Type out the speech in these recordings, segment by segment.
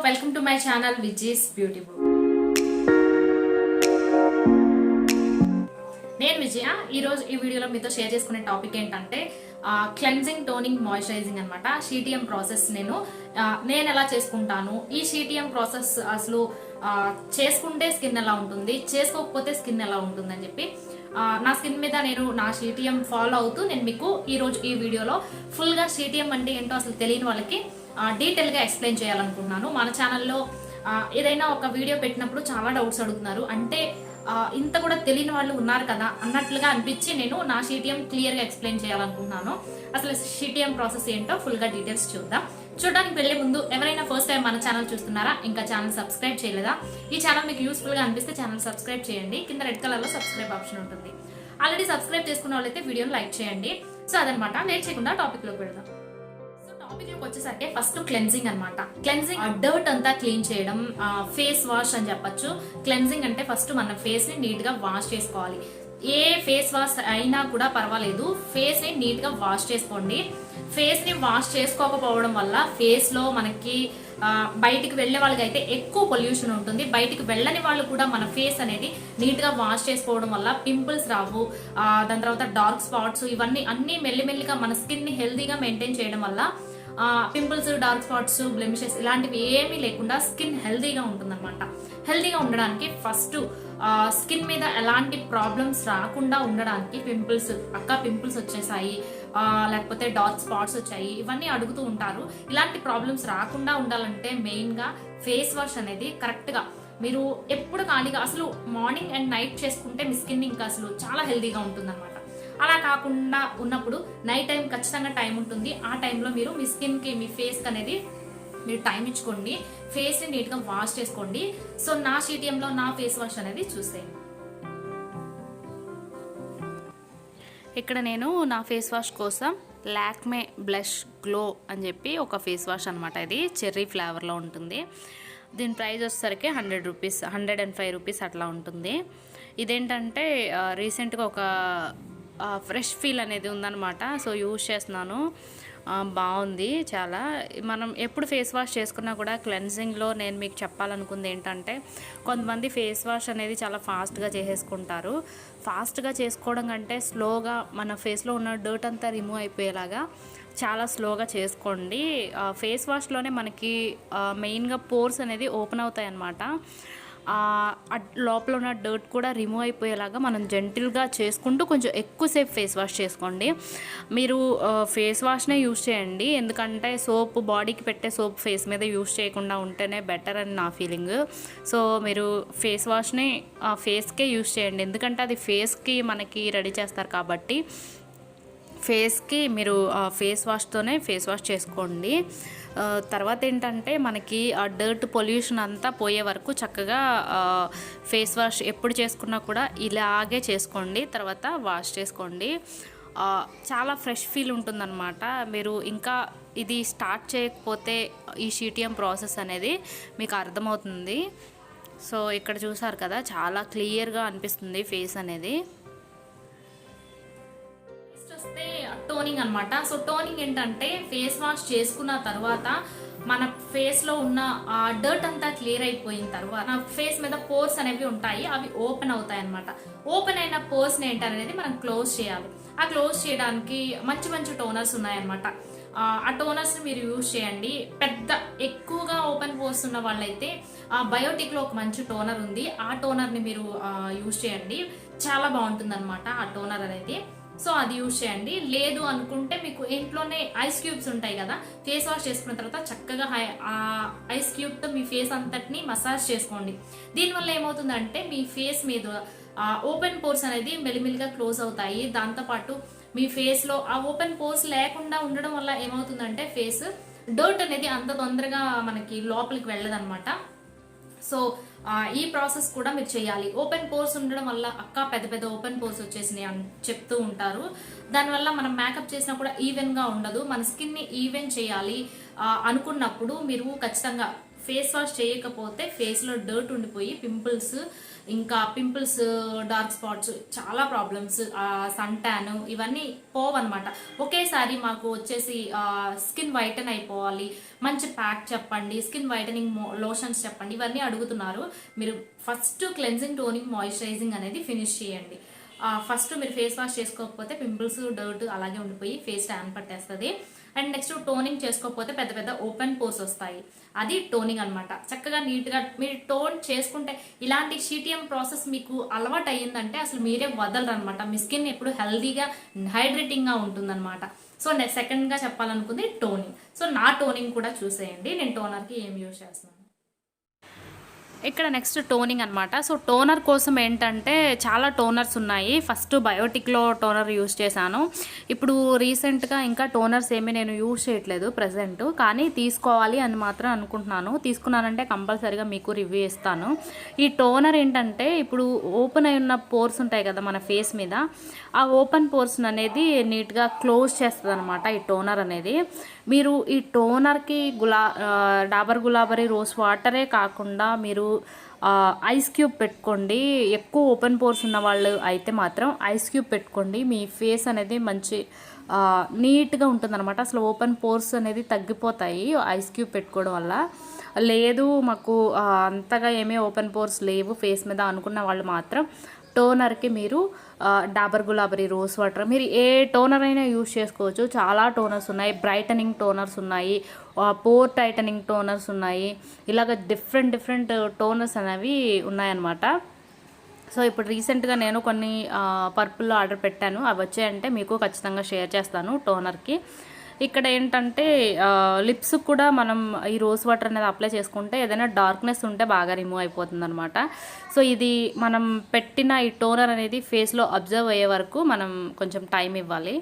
welcome to my channel VijjisBeautyBook. నేను విజయ ఈ రోజు ఈ వీడియోలో మీతో షేర్ చేసుకునే టాపిక్ ఏంటంటే క్లెన్జింగ్ టోనింగ్ మాయిశ్చరైజింగ్ అన్నమాట. CTM ప్రాసెస్ నేను ఎలా చేసుకుంటాను, ఈ CTM ప్రాసెస్ అసలు చేసుకుంటే స్కిన్ ఎలా ఉంటుంది, చేసుకోకపోతే స్కిన్ ఎలా ఉంటుంది అని చెప్పి నా స్కిన్ మీద నేను నా CTM ఫాలో అవుతూ నేను మీకు ఈ రోజు ఈ వీడియోలో ఫుల్గా CTM అంటే ఏంటో అసలు తెలియని వాళ్ళకి డీటెయిల్గా ఎక్స్ప్లెయిన్ చేయాలనుకుంటున్నాను. మన ఛానల్లో ఏదైనా ఒక వీడియో పెట్టినప్పుడు చాలా డౌట్స్ అడుగుతున్నారు, అంటే ఇంత కూడా తెలియని వాళ్ళు ఉన్నారు కదా అన్నట్లుగా అనిపించి నేను నా CTM క్లియర్గా ఎక్స్ప్లెయిన్ చేయాలనుకుంటున్నాను. అసలు CTM ప్రాసెస్ ఏంటో ఫుల్గా డీటెయిల్స్ చూద్దాం. చూడడానికి వెళ్ళే ముందు ఎవరైనా ఫస్ట్ టైం మన ఛానల్ చూస్తున్నారా, ఇంకా ఛానల్ సబ్స్క్రైబ్ చేయలేదా, ఈ ఛానల్ మీకు యూస్ఫుల్గా అనిపిస్తే ఛానల్ సబ్స్క్రైబ్ చేయండి. కింద రెడ్ కలర్లో సబ్స్క్రైబ్ ఆప్షన్ ఉంటుంది. ఆల్రెడీ సబ్స్క్రైబ్ చేసుకున్న వాళ్ళైతే వీడియోని లైక్ చేయండి. సో అదనమాట, లేట్ చేయకుండా టాపిక్లోకి వెళ్దాం. టాపిక్ లోకి వచ్చేసరికి ఫస్ట్ క్లెన్జింగ్ అనమాట. క్లెన్జింగ్ డర్ట్ అంతా క్లీన్ చేయడం, ఫేస్ వాష్ అని చెప్పొచ్చు. క్లెన్జింగ్ అంటే ఫస్ట్ మన ఫేస్ ని నీట్ గా వాష్ చేసుకోవాలి. ఏ ఫేస్ వాష్ అయినా కూడా పర్వాలేదు, ఫేస్ ని నీట్ గా వాష్ చేసుకోండి. ఫేస్ ని వాష్ చేసుకోకపోవడం వల్ల ఫేస్ లో మనకి బయటికి వెళ్ళే వాళ్ళకి అయితే ఎక్కువ పొల్యూషన్ ఉంటుంది. బయటికి వెళ్ళని వాళ్ళు కూడా మన ఫేస్ అనేది నీట్ గా వాష్ చేసుకోవడం వల్ల పింపుల్స్ రావు. దాని తర్వాత డార్క్ స్పాట్స్ ఇవన్నీ అన్ని మెల్లిమెల్లిగా మన స్కిన్ ని హెల్దీగా మెయింటైన్ చేయడం వల్ల పింపుల్స్, డార్క్ స్పాట్స్, బ్లెమిషెస్ ఇలాంటివి ఏమీ లేకుండా స్కిన్ హెల్దీగా ఉంటుందన్నమాట. హెల్దీగా ఉండడానికి ఫస్ట్ స్కిన్ మీద ఎలాంటి ప్రాబ్లమ్స్ రాకుండా ఉండడానికి పింపుల్స్ వచ్చేసాయి, లేకపోతే డార్క్ స్పాట్స్ వచ్చాయి, ఇవన్నీ అడుగుతూ ఉంటారు. ఇలాంటి ప్రాబ్లమ్స్ రాకుండా ఉండాలంటే మెయిన్గా ఫేస్ వాష్ అనేది కరెక్ట్గా మీరు ఎప్పుడు ఖాళీగా అసలు మార్నింగ్ అండ్ నైట్ చేసుకుంటే మీ స్కిన్ ఇంకా అసలు చాలా హెల్దీగా ఉంటుందన్నమాట. అలా కాకుండా ఉన్నప్పుడు నైట్ టైం ఖచ్చితంగా టైం ఉంటుంది. ఆ టైంలో మీరు మీ స్కిన్కి, మీ ఫేస్కి అనేది మీరు టైం ఇచ్చుకోండి. ఫేస్ని నీట్గా వాష్ చేసుకోండి. సో నా CTMలో నా ఫేస్ వాష్ అనేది చూసేయండి. ఇక్కడ నేను నా ఫేస్ వాష్ కోసం లాక్మే బ్లష్ గ్లో అని చెప్పి ఒక ఫేస్ వాష్ అనమాట. ఇది చెర్రీ ఫ్లేవర్లో ఉంటుంది. దీని ప్రైస్ వచ్చేసరికి 100 రూపీస్, 105 రూపీస్ అట్లా ఉంటుంది. ఇదేంటంటే రీసెంట్గా ఒక ఫ్రెష్ ఫీల్ అనేది ఉందన్నమాట. సో యూజ్ చేస్తున్నాను, బాగుంది చాలా. మనం ఎప్పుడు ఫేస్ వాష్ చేసుకున్నా కూడా క్లెన్జింగ్లో నేను మీకు చెప్పాలనుకుంది ఏంటంటే, కొంతమంది ఫేస్ వాష్ అనేది చాలా ఫాస్ట్గా చేసేసుకుంటారు. ఫాస్ట్గా చేసుకోవడం కంటే స్లోగా మన ఫేస్లో ఉన్న డర్ట్ అంతా రిమూవ్ అయిపోయేలాగా చాలా స్లోగా చేసుకోండి. ఫేస్ వాష్లోనే మనకి మెయిన్గా పోర్స్ అనేది ఓపెన్ అవుతాయి అన్నమాట. లోపల ఉన్న డర్ట్ కూడా రిమూవ్ అయిపోయేలాగా మనం జెంటిల్గా చేసుకుంటూ కొంచెం ఎక్కువసేపు ఫేస్ వాష్ చేసుకోండి. మీరు ఫేస్ వాష్నే యూజ్ చేయండి, ఎందుకంటే సోప్, బాడీకి పెట్టే సోప్ ఫేస్ మీద యూజ్ చేయకుండా ఉంటేనే బెటర్ అని నా ఫీలింగ్. సో మీరు ఫేస్ వాష్ని ఫేస్కే యూజ్ చేయండి, ఎందుకంటే అది ఫేస్కి మనకి రెడీ చేస్తారు కాబట్టి ఫేస్కి మీరు ఫేస్ వాష్తోనే ఫేస్ వాష్ చేసుకోండి. తర్వాత ఏంటంటే మనకి ఆ డర్ట్ పొల్యూషన్ అంతా పోయే వరకు చక్కగా ఫేస్ వాష్ ఎప్పుడు చేసుకున్నా కూడా ఇలాగే చేసుకోండి. తర్వాత వాష్ చేసుకోండి. చాలా ఫ్రెష్ ఫీల్ ఉంటుందన్నమాట. మీరు ఇంకా ఇది స్టార్ట్ చేయకపోతే ఈ CTM ప్రాసెస్ అనేది మీకు అర్థమవుతుంది. సో ఇక్కడ చూసారు కదా, చాలా క్లియర్గా అనిపిస్తుంది ఫేస్ అనేది. టోనింగ్ అనమాట. సో టోనింగ్ ఏంటంటే ఫేస్ వాష్ చేసుకున్న తర్వాత మన ఫేస్లో ఉన్న డర్ట్ అంతా క్లియర్ అయిపోయిన తర్వాత ఫేస్ మీద పోర్స్ అనేవి ఉంటాయి, అవి ఓపెన్ అవుతాయి అనమాట. ఓపెన్ అయిన పోర్స్ని ఏంటనేది మనం క్లోజ్ చేయాలి. ఆ క్లోజ్ చేయడానికి మంచి మంచి టోనర్స్ ఉన్నాయన్నమాట. ఆ టోనర్స్ని మీరు యూజ్ చేయండి. ఎక్కువగా ఓపెన్ పోర్స్ ఉన్న వాళ్ళైతే బయోటిక్లో ఒక మంచి టోనర్ ఉంది, ఆ టోనర్ని మీరు యూజ్ చేయండి. చాలా బాగుంటుంది అనమాట ఆ టోనర్ అనేది. సో అది యూజ్ చేయండి. లేదు అనుకుంటే మీకు ఇంట్లోనే ఐస్ క్యూబ్స్ ఉంటాయి కదా, ఫేస్ వాష్ చేసుకున్న తర్వాత చక్కగా ఐస్ క్యూబ్తో మీ ఫేస్ అంతటిని మసాజ్ చేసుకోండి. దీనివల్ల ఏమవుతుందంటే మీ ఫేస్ మీద ఓపెన్ పోర్స్ అనేది మెల్లిమెల్లిగా క్లోజ్ అవుతాయి. దాంతోపాటు మీ ఫేస్లో ఆ ఓపెన్ పోర్స్ లేకుండా ఉండడం వల్ల ఏమవుతుందంటే ఫేస్ డర్ట్ అనేది అంత తొందరగా మనకి లోపలికి వెళ్ళదన్నమాట. సో ఈ ప్రాసెస్ కూడా మీరు చేయాలి. ఓపెన్ పోర్స్ ఉండడం వల్ల పెద్ద పెద్ద ఓపెన్ పోర్స్ వచ్చేసినాయి అని చెప్తూ ఉంటారు. దానివల్ల మనం మేకప్ చేసినా కూడా ఈవెన్గా ఉండదు. మన స్కిన్ని ఈవెన్ చేయాలి అనుకున్నప్పుడు మీరు ఖచ్చితంగా ఫేస్ వాష్ చేయకపోతే ఫేస్లో డర్ట్ ఉండిపోయి పింపుల్స్, డార్క్ స్పాట్స్, చాలా ప్రాబ్లమ్స్, సన్ ట్యాన్ ఇవన్నీ పోవన్నమాట. ఒకేసారి మాకు వచ్చేసి స్కిన్ వైటన్ అయిపోవాలి, మంచి ప్యాక్ చెప్పండి, స్కిన్ వైటనింగ్ లోషన్స్ చెప్పండి, ఇవన్నీ అడుగుతున్నారు. మీరు ఫస్ట్ క్లెన్జింగ్, టోనింగ్, మాయిశ్చరైజింగ్ అనేది ఫినిష్ చేయండి. ఫస్ట్ మీరు ఫేస్ వాష్ చేసుకోకపోతే పింపుల్స్, డర్ట్ అలాగే ఉండిపోయి ఫేస్ ట్యాన్ పట్టేస్తుంది. అండ్ నెక్స్ట్ టోనింగ్ చేసుకోకపోతే పెద్ద పెద్ద ఓపెన్ పోర్స్ వస్తాయి. అది టోనింగ్ అనమాట. చక్కగా నీట్గా మీరు టోన్ చేసుకుంటే, ఇలాంటి CTM ప్రాసెస్ మీకు అలవాటు అయ్యిందంటే అసలు మీరే వదలరు అనమాట. మీ స్కిన్ ఎప్పుడు హెల్దీగా, హైడ్రేటింగ్గా ఉంటుందన్నమాట. సో నేను సెకండ్గా చెప్పాలనుకుంది టోనింగ్. సో నా టోనింగ్ కూడా చూసేయండి, నేను టోనర్కి ఏం యూజ్ చేస్తున్నాను. ఇక్కడ నెక్స్ట్ టోనింగ్ అనమాట. సో టోనర్ కోసం ఏంటంటే చాలా టోనర్స్ ఉన్నాయి. ఫస్ట్ బయోటిక్లో టోనర్ యూజ్ చేశాను. ఇప్పుడు రీసెంట్గా ఇంకా టోనర్స్ ఏమీ నేను యూజ్ చేయట్లేదు ప్రజెంట్, కానీ తీసుకోవాలి అని మాత్రం అనుకుంటున్నాను. తీసుకున్నానంటే కంపల్సరీగా మీకు రివ్యూ ఇస్తాను. ఈ టోనర్ ఏంటంటే ఇప్పుడు ఓపెన్ అయి ఉన్న పోర్స్ ఉంటాయి కదా మన ఫేస్ మీద, ఆ ఓపెన్ పోర్స్ అనేది నీట్గా క్లోజ్ చేస్తుంది అనమాట ఈ టోనర్ అనేది. మీరు ఈ టోనర్కి డాబర్ గులాబరీ రోజ్ వాటరే కాకుండా మీరు ఐస్ క్యూబ్ పెట్టుకోండి. ఎక్కువ ఓపెన్ పోర్స్ ఉన్న వాళ్ళు అయితే మాత్రం ఐస్ క్యూబ్ పెట్టుకోండి. మీ ఫేస్ అనేది మంచి నీట్గా ఉంటుందన్నమాట. అసలు ఓపెన్ పోర్స్ అనేది తగ్గిపోతాయి ఐస్ క్యూబ్ పెట్టుకోవడం వల్ల. లేదు మాకు అంతగా ఏమీ ఓపెన్ పోర్స్ లేవు ఫేస్ మీద అనుకున్న వాళ్ళు మాత్రం టోనర్కి మీరు డాబర్ గులాబరీ రోజ్ వాటర్, మీరు ఏ టోనర్ అయినా యూజ్ చేసుకోవచ్చు. చాలా టోనర్స్ ఉన్నాయి, బ్రైటనింగ్ టోనర్స్ ఉన్నాయి, పోర్ టైటనింగ్ టోనర్స్ ఉన్నాయి, ఇలాగ డిఫరెంట్ టోనర్స్ అనేవి ఉన్నాయన్నమాట. సో ఇప్పుడు రీసెంట్గా నేను కొన్ని పర్పుల్లో ఆర్డర్ పెట్టాను. అవి వచ్చాయంటే మీకు ఖచ్చితంగా షేర్ చేస్తాను టోనర్కి. ఇక్కడ ఏంటంటే లిప్స్ కూడా మనం ఈ రోజ్ వాటర్ అనేది అప్లై చేసుకుంటే ఏదైనా డార్క్నెస్ ఉంటే బాగా రిమూవ్ అయిపోతుంది అనమాట. సో ఇది మనం పెట్టిన ఈ టోనర్ అనేది ఫేస్లో అబ్జర్వ్ అయ్యే వరకు మనం కొంచెం టైం ఇవ్వాలి.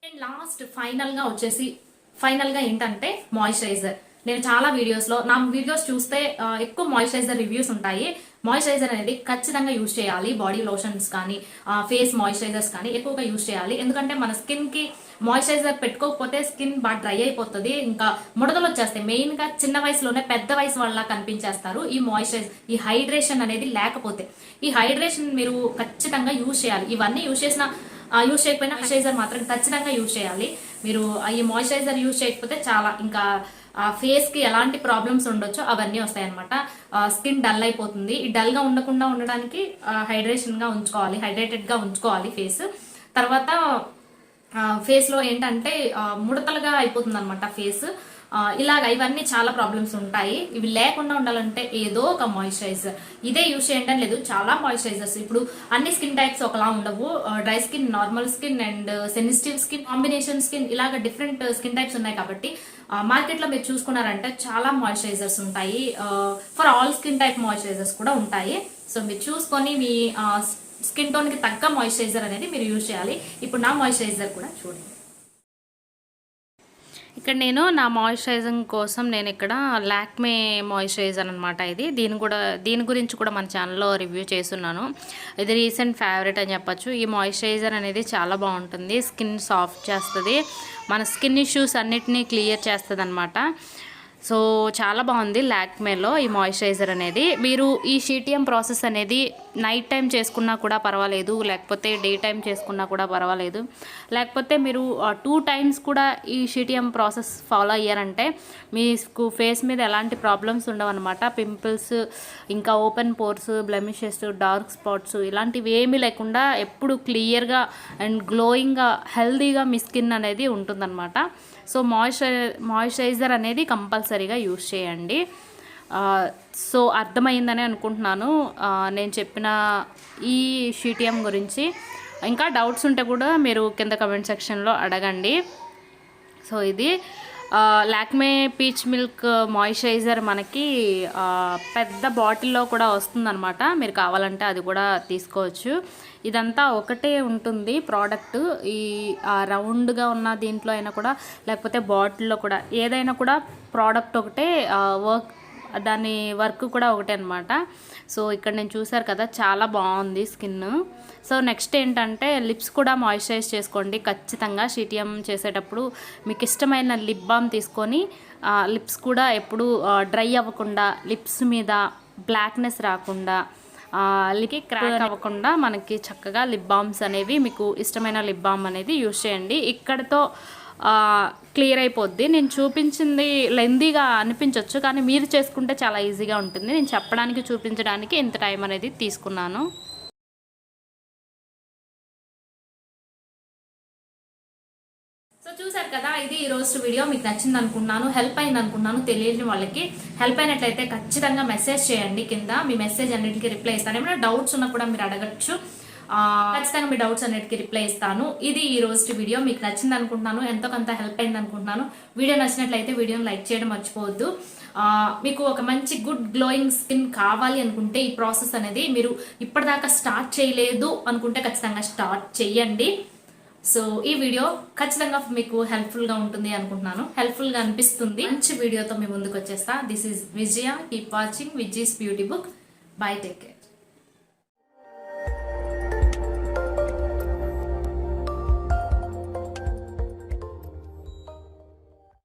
అండ్ లాస్ట్ ఫైనల్గా ఏంటంటే మాయిశ్చరైజర్. నేను చాలా నా వీడియోస్ చూస్తే ఎక్కువ మాయిశ్చరైజర్ రివ్యూస్ ఉంటాయి. మాయిశ్చరైజర్ అనేది ఖచ్చితంగా యూజ్ చేయాలి. బాడీ లోషన్స్ కానీ ఫేస్ మాయిశ్చరైజర్స్ కానీ ఎక్కువగా యూజ్ చేయాలి. ఎందుకంటే మన స్కిన్కి మాయిశ్చరైజర్ పెట్టుకోకపోతే స్కిన్ బాగా డ్రై అయిపోతుంది, ఇంకా ముడతలు వచ్చేస్తాయి. మెయిన్గా చిన్న వయసులోనే పెద్ద వయసు వాళ్ళ కనిపించేస్తారు ఈ హైడ్రేషన్ అనేది లేకపోతే. ఈ హైడ్రేషన్ మీరు ఖచ్చితంగా యూజ్ చేయాలి. ఇవన్నీ యూజ్ చేయకపోయినా మాయిశ్చరైజర్ మాత్రం ఖచ్చితంగా యూజ్ చేయాలి. మీరు ఈ మాయిశ్చరైజర్ యూజ్ చేయకపోతే చాలా ఇంకా ఫేస్కి ఎలాంటి ప్రాబ్లమ్స్ ఉండొచ్చో అవన్నీ వస్తాయన్నమాట. స్కిన్ డల్ అయిపోతుంది. ఈ డల్గా ఉండకుండా ఉండడానికి హైడ్రేటెడ్గా ఉంచుకోవాలి ఫేస్. తర్వాత ఫేస్లో ఏంటంటే ముడతలుగా అయిపోతుంది అనమాట ఫేస్. ఇవన్నీ చాలా ప్రాబ్లమ్స్ ఉంటాయి. ఇవి లేకుండా ఉండాలంటే ఏదో ఒక మాయిశ్చరైజర్ ఇదే యూజ్ చేయండి లేదు, చాలా మాయిశ్చరైజర్స్. ఇప్పుడు అన్ని స్కిన్ టైప్స్ ఒకలా ఉండవు. Dry skin, normal skin and sensitive skin, combination skin, ఇలాగ డిఫరెంట్ స్కిన్ టైప్స్ ఉన్నాయి. కాబట్టి మార్కెట్లో మీరు చూసుకున్నారంటే చాలా మాయిశ్చరైజర్స్ ఉంటాయి. For all skin type moisturisers కూడా ఉంటాయి. సో మీరు చూసుకొని మీ స్కిన్ టోన్కి తగ్గ మాయిశ్చరైజర్ అనేది మీరు యూజ్ చేయాలి. ఇప్పుడు నా మాయిశ్చరైజర్ కూడా చూడండి. ఇక్కడ నేను నా మాయిశ్చరైజింగ్ కోసం నేను ఇక్కడ లాక్మే మాయిశ్చరైజర్ అనమాట. దీని గురించి కూడా మన ఛానల్లో రివ్యూ చేస్తున్నాను. ఇది రీసెంట్ ఫేవరెట్ అని చెప్పచ్చు. ఈ మాయిశ్చరైజర్ అనేది చాలా బాగుంటుంది. స్కిన్ సాఫ్ట్ చేస్తుంది, మన స్కిన్ ఇష్యూస్ అన్నిటినీ క్లియర్ చేస్తుంది అనమాట. సో చాలా బాగుంది లాక్మేలో ఈ మాయిశ్చరైజర్ అనేది. మీరు ఈ CTM ప్రాసెస్ అనేది నైట్ టైం చేసుకున్నా కూడా పర్వాలేదు, లేకపోతే డే టైం చేసుకున్నా కూడా పర్వాలేదు, లేకపోతే మీరు 2 టైమ్స్ కూడా ఈ CTM ప్రాసెస్ ఫాలో అయ్యారంటే మీకు ఫేస్ మీద ఎలాంటి ప్రాబ్లమ్స్ ఉండవు అనమాట. పింపుల్స్, ఇంకా open pores, blemishes, dark spots ఇలాంటివి ఏమీ లేకుండా ఎప్పుడు క్లియర్గా అండ్ గ్లోయింగ్గా, హెల్దీగా మీ స్కిన్ అనేది ఉంటుందన్నమాట. సో మాయిశ్చరైజర్ అనేది కంపల్సరీగా యూజ్ చేయండి. సో అర్థమైందని అనుకుంటున్నాను నేను చెప్పిన ఈ CTM గురించి. ఇంకా డౌట్స్ ఉంటే కూడా మీరు కింద కమెంట్ సెక్షన్లో అడగండి. సో ఇది లాక్మే పీచ్ మిల్క్ మాయిశ్చరైజర్ మనకి పెద్ద బాటిల్లో కూడా వస్తుందన్నమాట. మీరు కావాలంటే అది కూడా తీసుకోవచ్చు. ఇదంతా ఒకటే ఉంటుంది ప్రోడక్ట్. ఈ రౌండ్గా ఉన్న దీంట్లో అయినా కూడా, లేకపోతే బాటిల్లో కూడా, ఏదైనా కూడా ప్రోడక్ట్ ఒకటే దాని వర్క్ కూడా ఒకటే అనమాట. సో ఇక్కడ నేను చూసారు కదా, చాలా బాగుంది స్కిన్. సో నెక్స్ట్ ఏంటంటే లిప్స్ కూడా మాయిశ్చరైజ్ చేసుకోండి ఖచ్చితంగా. CTM చేసేటప్పుడు మీకు ఇష్టమైన లిప్ బామ్ తీసుకొని లిప్స్ కూడా ఎప్పుడు డ్రై అవ్వకుండా, లిప్స్ మీద బ్లాక్నెస్ రాకుండా, లిప్కి క్రాక్ అవ్వకుండా మనకి చక్కగా లిప్ బామ్స్ అనేవి, మీకు ఇష్టమైన లిప్ బామ్ అనేది యూజ్ చేయండి. ఇక్కడతో క్లియర్ అయిపోద్ది. నేను చూపించింది లెందీగా అనిపించవచ్చు, కానీ మీరు చేసుకుంటే చాలా ఈజీగా ఉంటుంది. నేను చెప్పడానికి చూపించడానికి ఇంత టైం అనేది తీసుకున్నాను. సో చూసారు కదా, ఇది ఈ రోజు వీడియో. మీకు నచ్చింది అనుకున్నాను, హెల్ప్ అయింది అనుకున్నాను. తెలియని వాళ్ళకి హెల్ప్ అయినట్లయితే ఖచ్చితంగా మెసేజ్ చేయండి. కింద మీ మెసేజ్ అన్నిటికీ రిప్లై ఇస్తాను. ఏమైనా డౌట్స్ ఉన్నా కూడా మీరు అడగచ్చు. ఖచ్చితంగా మీ డౌట్స్ అన్నిటికీ రిప్లై ఇస్తాను. ఇది ఈ రోజు వీడియో. మీకు నచ్చింది అనుకుంటున్నాను, ఎంతో కొంత హెల్ప్ అయింది అనుకుంటున్నాను. వీడియో నచ్చినట్లయితే వీడియోని లైక్ చేయడం మర్చిపోవద్దు. మీకు ఒక మంచి గుడ్ గ్లోయింగ్ స్కిన్ కావాలి అనుకుంటే ఈ ప్రాసెస్ అనేది మీరు ఇప్పటిదాకా స్టార్ట్ చేయలేదు అనుకుంటే ఖచ్చితంగా స్టార్ట్ చేయండి. సో ఈ వీడియో ఖచ్చితంగా మీకు హెల్ప్ఫుల్ గా ఉంటుంది అనుకుంటున్నాను. హెల్ప్ఫుల్ గా అనిపిస్తుంది. మంచి వీడియోతో మీ ముందుకు వచ్చేస్తా. This is Vijaya. Keep watching Vijji's beauty book. Bye, take care.